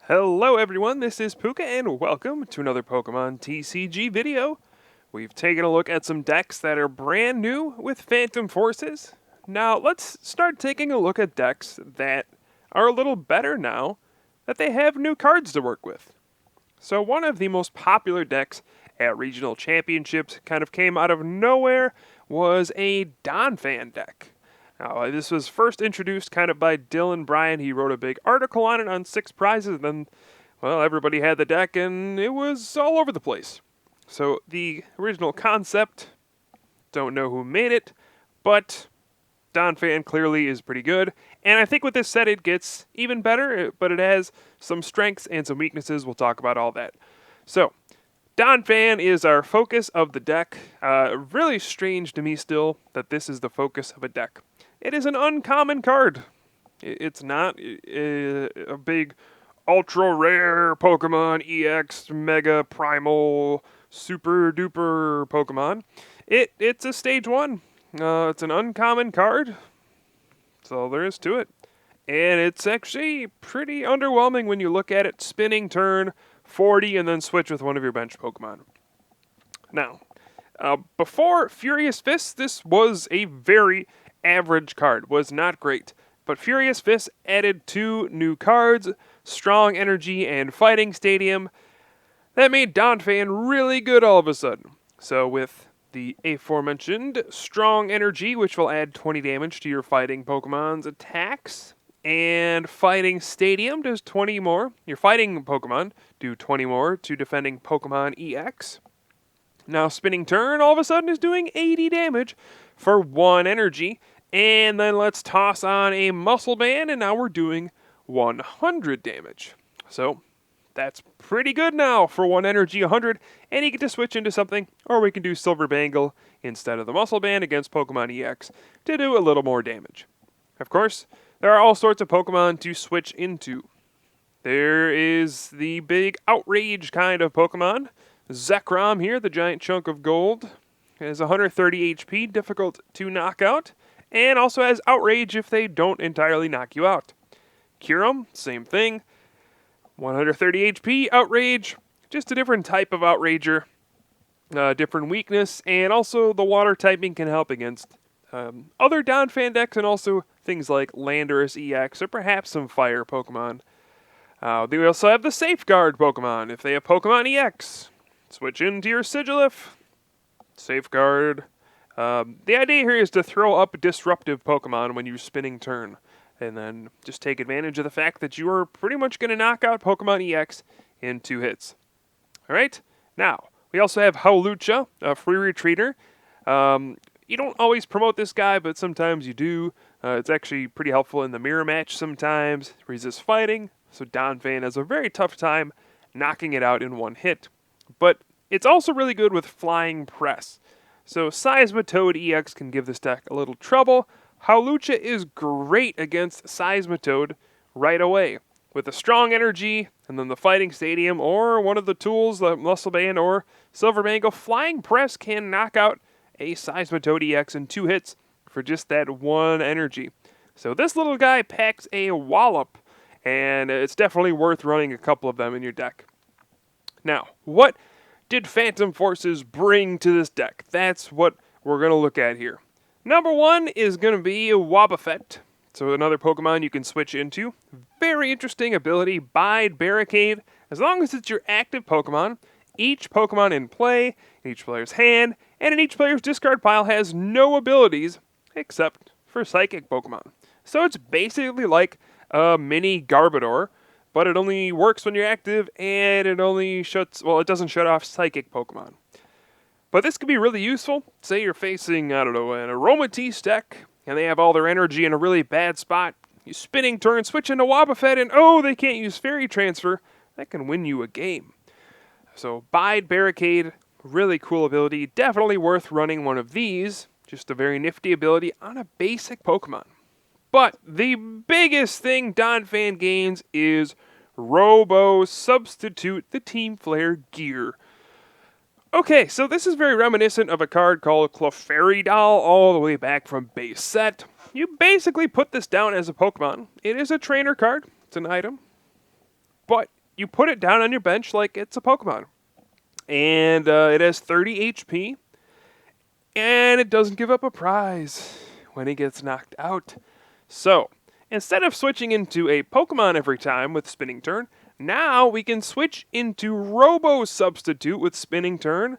Hello everyone, this is Puka and welcome to another Pokemon TCG video. We've taken a look at some decks that are brand new with Phantom Forces. Now let's start taking a look at decks that are a little better now that they have new cards to work with. So one of the most popular decks at regional championships kind of came out of nowhere was a Donphan deck. Now, this was first introduced kind of by Dylan Bryan. He wrote a big article on it on 6 prizes, and then, well, everybody had the deck, and it was all over the place. So the original concept, don't know who made it, but Donphan clearly is pretty good. And I think with this set it gets even better, but it has some strengths and some weaknesses. We'll talk about all that. So, Donphan is our focus of the deck. Really strange to me still that this is the focus of a deck. It is an uncommon card. It's not a big ultra rare Pokemon, EX, Mega, Primal, Super Duper Pokemon. It's a stage 1. It's an uncommon card. That's all there is to it. And it's actually pretty underwhelming when you look at it. Spinning turn, 40, and then switch with one of your bench Pokemon. Now, before Furious Fist, this was a very average card. Was not great. But Furious Fist added 2 new cards, Strong Energy and Fighting Stadium. That made Donphan really good all of a sudden. So with the aforementioned Strong Energy, which will add 20 damage to your fighting Pokemon's attacks, and Fighting Stadium does 20 more. Your fighting Pokemon do 20 more to defending Pokemon EX. Now Spinning Turn all of a sudden is doing 80 damage for 1 energy. And then let's toss on a Muscle Band, and now we're doing 100 damage. So that's pretty good now for 1 energy, 100, and you get to switch into something, or we can do Silver Bangle instead of the Muscle Band against Pokemon EX to do a little more damage. Of course, there are all sorts of Pokemon to switch into. There is the big Outrage kind of Pokemon. Zekrom here, the giant chunk of gold, has 130 HP, difficult to knock out, and also has Outrage if they don't entirely knock you out. Kyurem, same thing. 130 HP, Outrage, just a different type of Outrager, different weakness, and also the water typing can help against other Donphan decks and also things like Landorus EX or perhaps some fire Pokemon. They also have the Safeguard Pokemon. If they have Pokemon EX, switch into your Sigilif. Safeguard. The idea here is to throw up disruptive Pokemon when you're spinning turn, and then just take advantage of the fact that you are pretty much going to knock out Pokemon EX in 2 hits. Alright, now, we also have Howlucha, a free retreater. You don't always promote this guy, but sometimes you do. It's actually pretty helpful in the mirror match sometimes. Resist fighting, so Donphan has a very tough time knocking it out in 1 hit. But it's also really good with Flying Press. So Seismitoad EX can give this deck a little trouble. Howlucha is great against Seismitoad right away. With a Strong Energy, and then the Fighting Stadium, or one of the tools, the Muscle Band or Silver Bangle, Flying Press can knock out a Seismitoad EX in 2 hits for just that 1 energy. So this little guy packs a wallop, and it's definitely worth running a couple of them in your deck. Now, what did Phantom Forces bring to this deck? That's what we're going to look at here. Number 1 is going to be Wobbuffet. So another Pokemon you can switch into. Very interesting ability, Bide Barricade. As long as it's your active Pokemon, each Pokemon in play, in each player's hand, and in each player's discard pile has no abilities except for Psychic Pokemon. So it's basically like a mini Garbodor, but it only works when you're active, and it doesn't shut off Psychic Pokemon. But this could be really useful. Say you're facing, an Aromatisse deck, and they have all their energy in a really bad spot. You spinning turn, switch into Wobbuffet, and they can't use Fairy Transfer. That can win you a game. So Bide Barricade, really cool ability. Definitely worth running one of these. Just a very nifty ability on a basic Pokemon. But the biggest thing Donphan gains is Robo Substitute the Team Flare Gear. Okay, so this is very reminiscent of a card called Clefairy Doll all the way back from base set. You basically put this down as a Pokemon. It is a trainer card. It's an item. But you put it down on your bench like it's a Pokemon. And it has 30 HP, and it doesn't give up a prize when it gets knocked out. So, instead of switching into a Pokemon every time with Spinning Turn, now we can switch into Robo Substitute with Spinning Turn,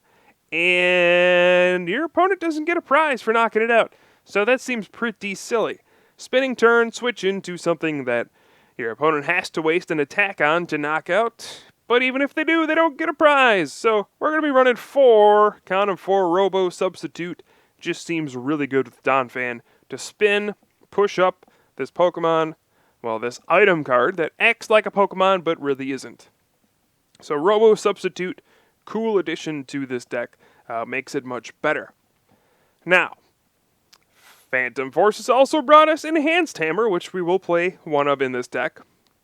and your opponent doesn't get a prize for knocking it out. So that seems pretty silly. Spinning Turn, switch into something that your opponent has to waste an attack on to knock out. But even if they do, they don't get a prize. So we're going to be running 4, count them 4, Robo Substitute. Just seems really good with Donphan to spin, push up this Pokemon, well, this item card that acts like a Pokemon but really isn't. So Robo Substitute, cool addition to this deck, makes it much better. Now, Phantom Forces also brought us Enhanced Hammer, which we will play one of in this deck.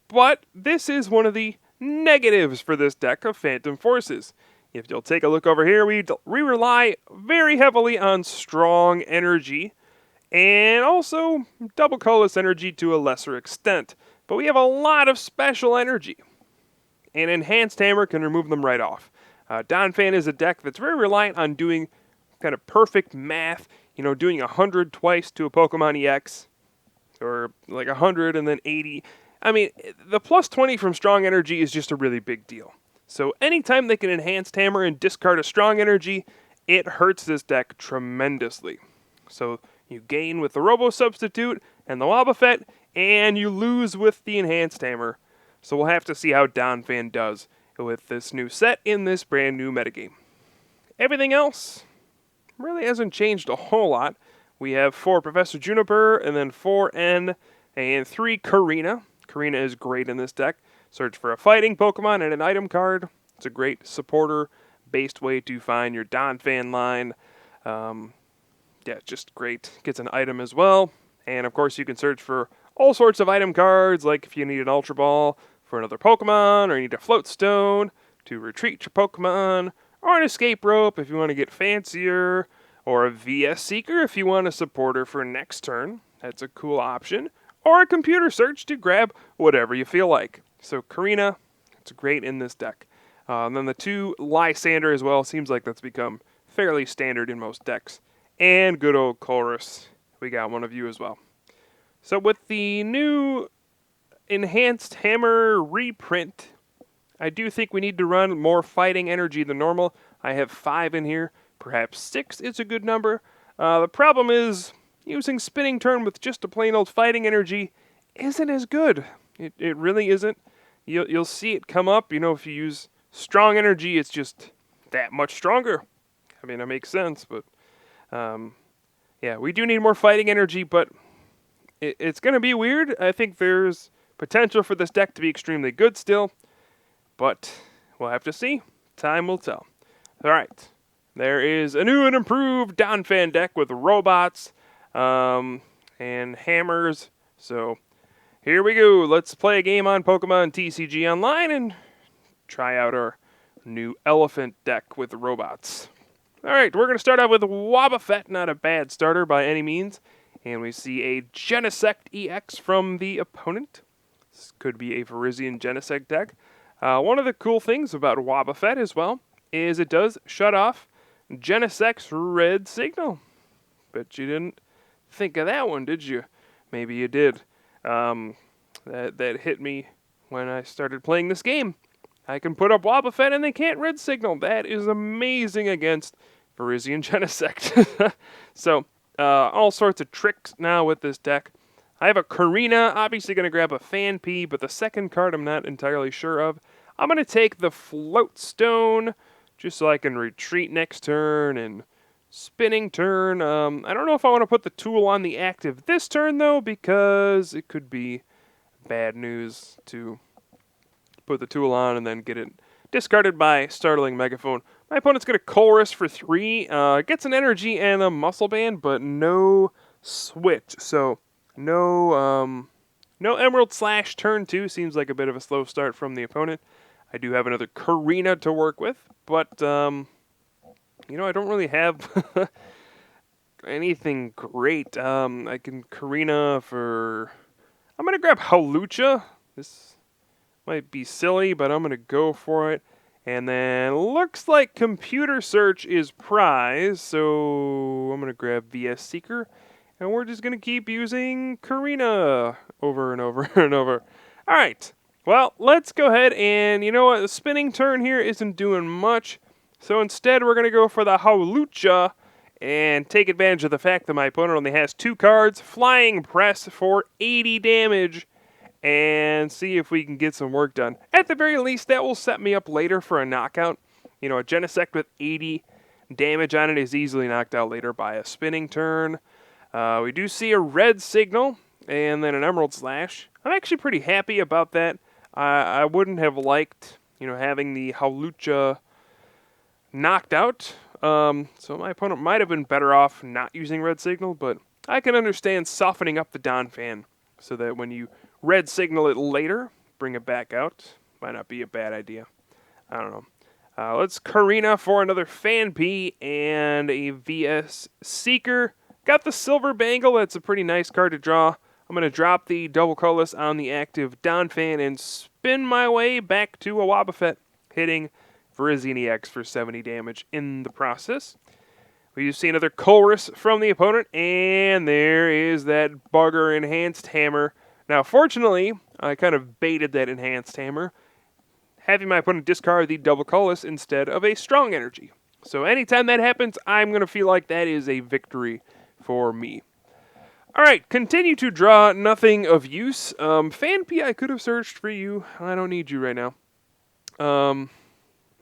But this is one of the negatives for this deck of Phantom Forces. If you'll take a look over here, we rely very heavily on Strong Energy, and also Double Colorless Energy to a lesser extent. But we have a lot of Special Energy, and Enhanced Hammer can remove them right off. Donphan is a deck that's very reliant on doing kind of perfect math, doing 100 twice to a Pokemon EX, or like 100 and then 80. I mean, the plus 20 from Strong Energy is just a really big deal. So anytime they can Enhanced Hammer and discard a Strong Energy, it hurts this deck tremendously. So you gain with the Robo Substitute and the Wobbuffet, and you lose with the Enhanced Hammer. So we'll have to see how Donphan does with this new set in this brand new metagame. Everything else really hasn't changed a whole lot. We have 4 Professor Juniper, and then 4 N, and 3 Karina. Karina is great in this deck. Search for a fighting Pokemon and an item card. It's a great supporter-based way to find your Donphan line. Just great. Gets an item as well. And of course you can search for all sorts of item cards, like if you need an Ultra Ball for another Pokemon, or you need a Float Stone to retreat your Pokemon, or an Escape Rope if you want to get fancier, or a VS Seeker if you want a supporter for next turn. That's a cool option. Or a computer search to grab whatever you feel like. So Karina, it's great in this deck. And then the 2 Lysander as well, seems like that's become fairly standard in most decks. And good old Chorus, we got one of you as well. So with the new Enhanced Hammer reprint, I do think we need to run more fighting energy than normal. I have 5 in here, perhaps 6 is a good number. The problem is, using Spinning Turn with just a plain old fighting energy isn't as good. It really isn't. You'll see it come up, if you use Strong Energy, it's just that much stronger. I mean, it makes sense, but we do need more fighting energy, but it's going to be weird. I think there's potential for this deck to be extremely good still, but we'll have to see. Time will tell. All right, there is a new and improved Donphan deck with robots, and hammers. So here we go. Let's play a game on Pokemon TCG Online and try out our new elephant deck with robots. All right, we're going to start out with Wobbuffet, not a bad starter by any means. And we see a Genesect EX from the opponent. This could be a Virizion Genesect deck. One of the cool things about Wobbuffet as well is it does shut off Genesect's red signal. Bet you didn't think of that one, did you? Maybe you did. That hit me when I started playing this game. I can put up Wobbuffet and they can't red signal. That is amazing against Virizion Genesect. So, all sorts of tricks now with this deck. I have a Karina, obviously going to grab a Phanpy, but the second card I'm not entirely sure of. I'm going to take the Float Stone, just so I can retreat next turn and Spinning Turn. I don't know if I want to put the tool on the active this turn, though, because it could be bad news to put the tool on and then get it discarded by Startling Megaphone. My opponent's going to Chorus for 3. Gets an energy and a Muscle Band, but no switch. So no Emerald Slash turn 2. Seems like a bit of a slow start from the opponent. I do have another Karina to work with, but I don't really have anything great. I can Karina for... I'm going to grab Hawlucha. This Might be silly, but I'm going to go for it. And then looks like computer search is prize, so I'm going to grab VS Seeker. And we're just going to keep using Karina over and over and over. All right. Well, let's go ahead and, you know what, the spinning turn here isn't doing much. So instead, we're going to go for the Howlucha and take advantage of the fact that my opponent only has 2 cards. Flying Press for 80 damage. And see if we can get some work done. At the very least, that will set me up later for a knockout. You know, a Genesect with 80 damage on it is easily knocked out later by a spinning turn. We do see a red signal and then an Emerald Slash. I'm actually pretty happy about that. I wouldn't have liked, you know, having the Howlucha knocked out. So my opponent might have been better off not using red signal, but I can understand softening up the Donphan so that when you red signal it later, bring it back out. Might not be a bad idea. I don't know. Let's Karina for another Phanpy and a VS Seeker. Got the Silver Bangle. That's a pretty nice card to draw. I'm going to drop the double colorless on the active Donphan and spin my way back to a Wobbuffet, hitting Virizion EX for 70 damage in the process. We do see another Colress from the opponent, and there is that Bugger Enhanced Hammer. Now, fortunately, I kind of baited that Enhanced Hammer, having my opponent discard the double colorless instead of a Strong Energy. So anytime that happens, I'm going to feel like that is a victory for me. Alright, continue to draw nothing of use. Phanpy, I could have searched for you. I don't need you right now.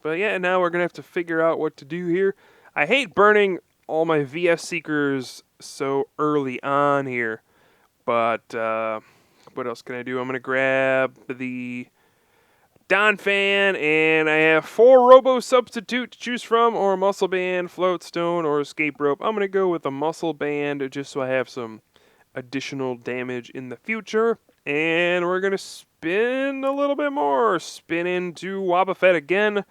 But yeah, now we're going to have to figure out what to do here. I hate burning all my VS Seekers so early on here. But what else can I do? I'm going to grab the Donphan, and I have 4 Robo Substitute to choose from, or a Muscle Band, Floatstone, or Escape Rope. I'm going to go with a Muscle Band just so I have some additional damage in the future. And we're going to spin a little bit more. Spin into Wobbuffet again,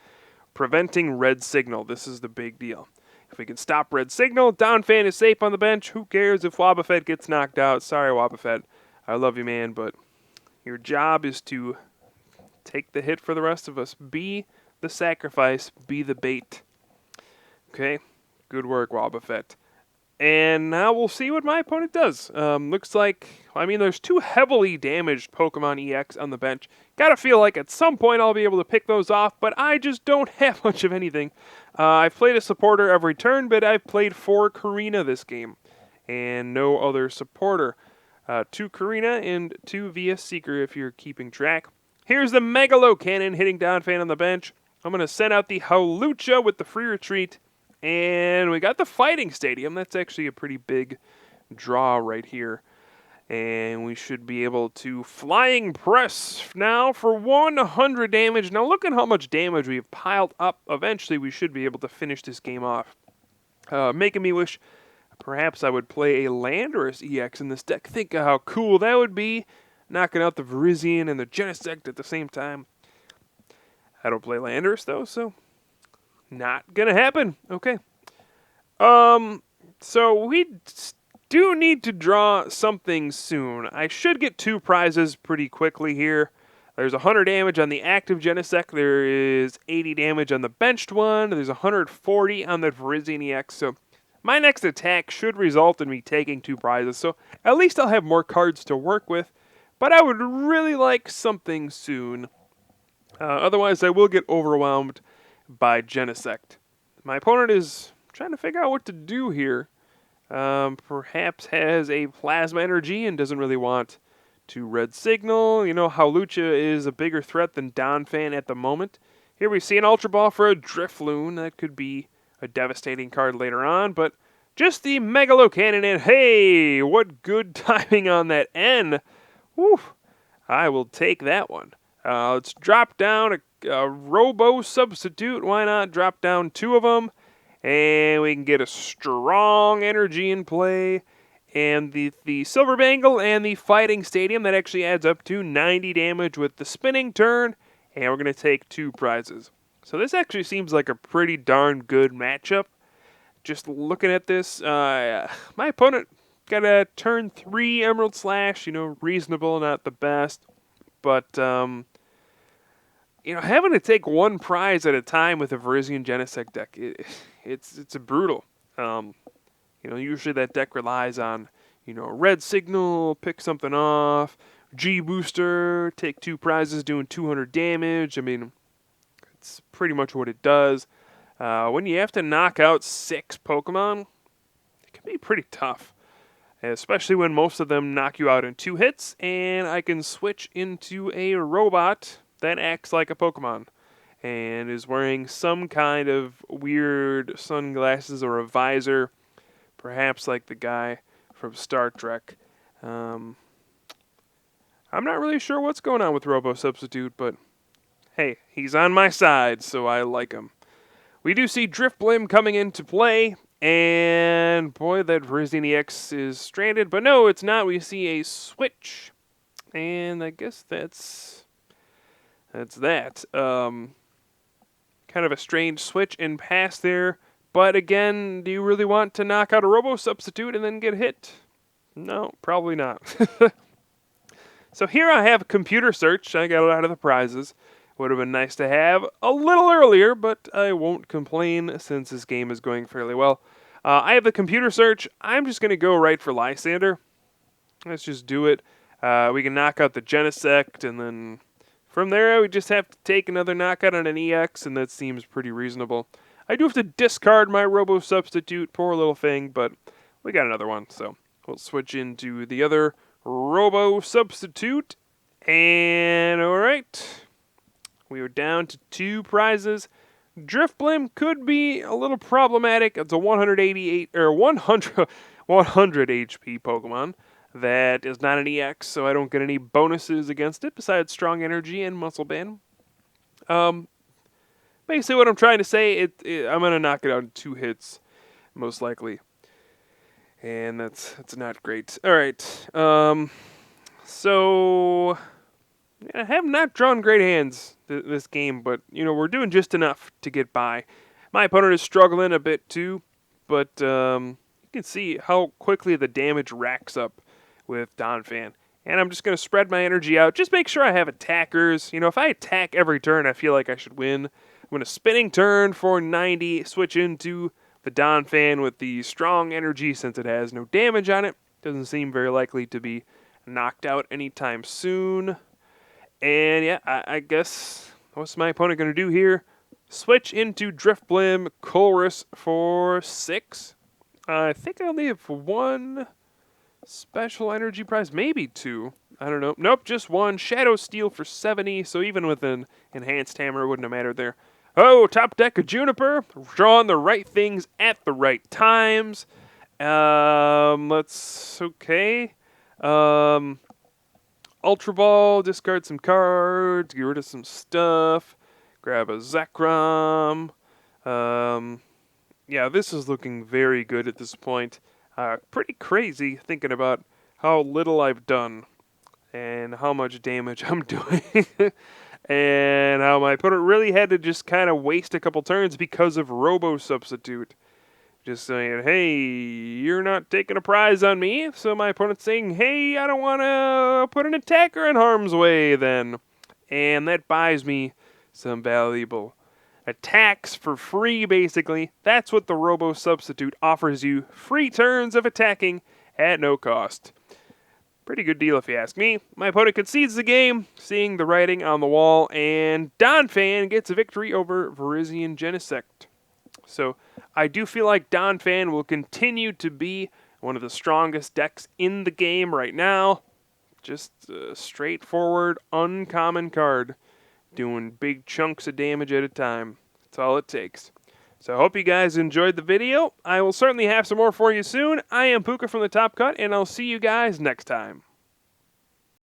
preventing red signal. This is the big deal. If we can stop red signal, Donphan is safe on the bench. Who cares if Wobbuffet gets knocked out? Sorry, Wobbuffet. I love you, man, but your job is to take the hit for the rest of us. Be the sacrifice. Be the bait. Okay? Good work, Wobbuffet. And now we'll see what my opponent does. Looks like, I mean, there's 2 heavily damaged Pokemon EX on the bench. Gotta feel like at some point I'll be able to pick those off, but I just don't have much of anything. I've played a supporter every turn, but I've played 4 Karina this game, and no other supporter. 2 Karina and 2 VS Seeker if you're keeping track. Here's the Megalo Cannon hitting Donphan on the bench. I'm going to send out the Howlucha with the free retreat. And we got the Fighting Stadium. That's actually a pretty big draw right here. And we should be able to Flying Press now for 100 damage. Now look at how much damage we've piled up. Eventually we should be able to finish this game off. Making me wish perhaps I would play a Landorus EX in this deck. Think of how cool that would be. Knocking out the Virizion and the Genesect at the same time. I don't play Landorus though, so not gonna happen. Okay. So we do need to draw something soon. I should get 2 prizes pretty quickly here. There's 100 damage on the active Genesect. There is 80 damage on the benched one. There's 140 on the Virizion EX. So my next attack should result in me taking 2 prizes. So at least I'll have more cards to work with. But I would really like something soon. Otherwise, I will get overwhelmed by Genesect. My opponent is trying to figure out what to do here. Perhaps has a Plasma Energy and doesn't really want to red signal. You know, Howlucha is a bigger threat than Donphan at the moment. Here we see an Ultra Ball for a Drifloon. That could be a devastating card later on, but just the Megalo Cannon, and hey, what good timing on that N. Whew, I will take that one. Let's drop down a Robo Substitute. Why not drop down 2 of them? And we can get a Strong Energy in play. And the Silver Bangle and the Fighting Stadium. That actually adds up to 90 damage with the spinning turn. And we're going to take 2 prizes. So this actually seems like a pretty darn good matchup. Just looking at this, my opponent got a turn 3 Emerald Slash. You know, reasonable, not the best. But having to take one prize at a time with a Virizion Genesect deck, it's a brutal. Usually that deck relies on, red signal, pick something off, G booster, take 2 prizes doing 200 damage. I mean, it's pretty much what it does. When you have to knock out 6 Pokemon, it can be pretty tough. Especially when most of them knock you out in 2 hits, and I can switch into a robot that acts like a Pokemon and is wearing some kind of weird sunglasses or a visor, perhaps like the guy from Star Trek. I'm not really sure what's going on with Robo Substitute, but hey, he's on my side, so I like him. We do see Drifblim coming into play, and boy, that Virizion EX is stranded, but no, it's not. We see a switch, and I guess that's that. Kind of a strange switch and pass there, but again, do you really want to knock out a Robo Substitute and then get hit? No, probably not. So here I have computer search. I got a lot of the prizes. Would have been nice to have a little earlier, but I won't complain since this game is going fairly well. I have the computer search. I'm just going to go right for Lysander. Let's just do it. We can knock out the Genesect, and then from there we just have to take another knockout on an EX, and that seems pretty reasonable. I do have to discard my Robo Substitute, poor little thing, but we got another one, so we'll switch into the other Robo Substitute. And alright. We are down to 2 prizes. Drifblim could be a little problematic. It's a 100 HP Pokemon that is not an EX, so I don't get any bonuses against it besides Strong Energy and Muscle Band. Basically what I'm trying to say, I'm going to knock it out in 2 hits, most likely. And that's not great. Alright, so I have not drawn great hands this game, but, we're doing just enough to get by. My opponent is struggling a bit too, but you can see how quickly the damage racks up with Donphan. And I'm just going to spread my energy out. Just make sure I have attackers. If I attack every turn, I feel like I should win. I'm going to spinning turn for 90, switch into the Donphan with the strong energy since it has no damage on it. Doesn't seem very likely to be knocked out anytime soon. And yeah, I guess, what's my opponent going to do here? Switch into Drifblim Chorus for 6. I think I only have 1 special energy prize, maybe 2. I don't know. Nope, just 1. Shadow Steel for 70, so even with an Enhanced Hammer, it wouldn't have mattered there. Oh, top deck of Juniper. Drawing the right things at the right times. Okay. Ultra Ball, discard some cards, get rid of some stuff, grab a Zekrom. Yeah, this is looking very good at this point. Pretty crazy thinking about how little I've done and how much damage I'm doing. And how my opponent really had to just kind of waste a couple turns because of Robo Substitute. Just saying, hey, you're not taking a prize on me. So my opponent's saying, hey, I don't want to put an attacker in harm's way then. And that buys me some valuable attacks for free, basically. That's what the Robo Substitute offers you. Free turns of attacking at no cost. Pretty good deal if you ask me. My opponent concedes the game, seeing the writing on the wall, and Donphan gets a victory over Virizion Genesect. So I do feel like Donphan will continue to be one of the strongest decks in the game right now. Just a straightforward, uncommon card, doing big chunks of damage at a time. That's all it takes. So I hope you guys enjoyed the video. I will certainly have some more for you soon. I am Puka from the Top Cut, and I'll see you guys next time.